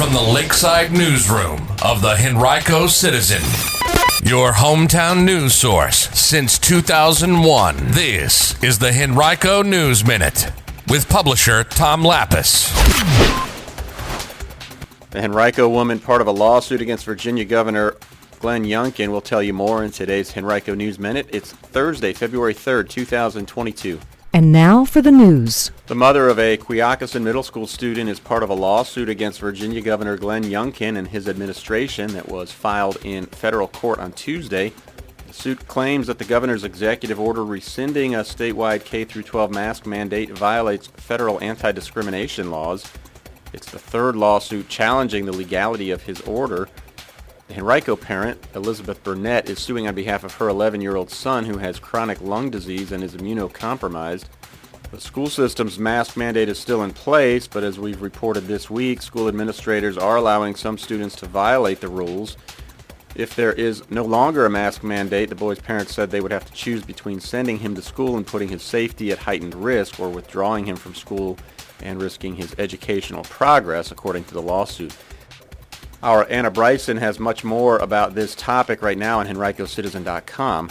from the Lakeside Newsroom of the Henrico Citizen, your hometown news source since 2001. This is the Henrico News Minute with publisher Tom Lapis. The Henrico woman, part of a lawsuit against Virginia Governor Glenn Youngkin, will tell you more in today's Henrico News Minute. It's Thursday, February 3rd, 2022. And now for the news. The mother of a Quioccasin Middle School student is part of a lawsuit against Virginia Governor Glenn Youngkin and his administration that was filed in federal court on Tuesday. The suit claims that the governor's executive order rescinding a statewide K-12 mask mandate violates federal anti-discrimination laws. It's the third lawsuit challenging the legality of his order. The Henrico parent, Elizabeth Burnett, is suing on behalf of her 11-year-old son who has chronic lung disease and is immunocompromised. The school system's mask mandate is still in place, but as we've reported this week, school administrators are allowing some students to violate the rules. If there is no longer a mask mandate, the boy's parents said they would have to choose between sending him to school and putting his safety at heightened risk, or withdrawing him from school and risking his educational progress, according to the lawsuit. Our Anna Bryson has much more about this topic right now on HenricoCitizen.com.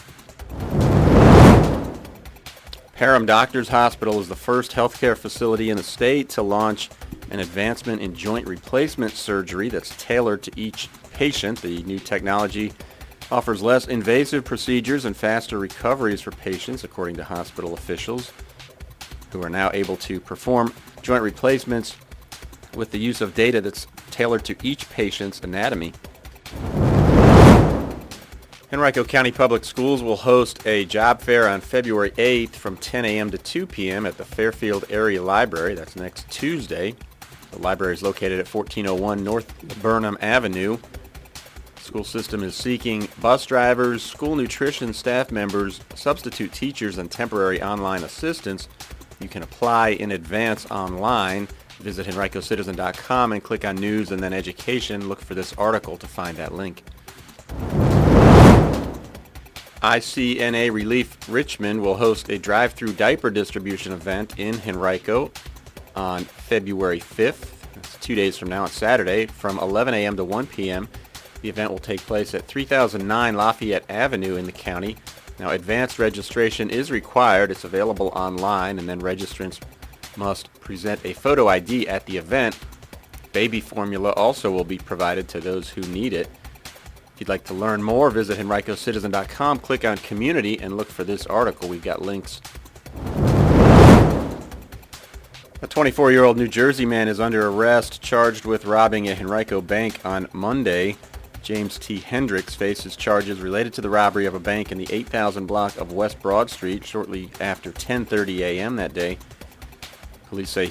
Parham Doctors Hospital is the first healthcare facility in the state to launch an advancement in joint replacement surgery that's tailored to each patient. The new technology offers less invasive procedures and faster recoveries for patients, according to hospital officials, who are now able to perform joint replacements with the use of data that's tailored to each patient's anatomy. Henrico County Public Schools will host a job fair on February 8th from 10 a.m. to 2 p.m. at the Fairfield Area Library. That's next Tuesday. The library is located at 1401 North Burnham Avenue. The school system is seeking bus drivers, school nutrition staff members, substitute teachers, and temporary online assistants. You can apply in advance online. Visit HenricoCitizen.com and click on News and then Education. Look for this article to find that link. ICNA Relief Richmond will host a drive-through diaper distribution event in Henrico on February 5th. That's 2 days from now on Saturday from 11 a.m. to 1 p.m. The event will take place at 3009 Lafayette Avenue in the county. Now, advanced registration is required. It's available online, and then registrants must present a photo ID at the event. Baby formula also will be provided to those who need it. If you'd like to learn more, visit HenricoCitizen.com, click on Community, and look for this article. We've got links. A 24-year-old New Jersey man is under arrest, charged with robbing a Henrico bank on Monday. James T. Hendricks faces charges related to the robbery of a bank in the 8000 block of West Broad Street shortly after 10:30 a.m. that day. Police say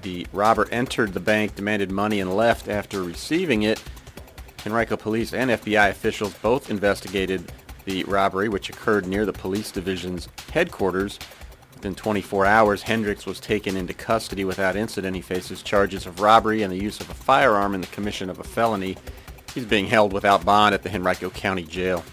the robber entered the bank, demanded money, and left after receiving it. Henrico police and FBI officials both investigated the robbery, which occurred near the police division's headquarters. Within 24 hours, Hendricks was taken into custody without incident. He faces charges of robbery and the use of a firearm in the commission of a felony. He's being held without bond at the Henrico County Jail.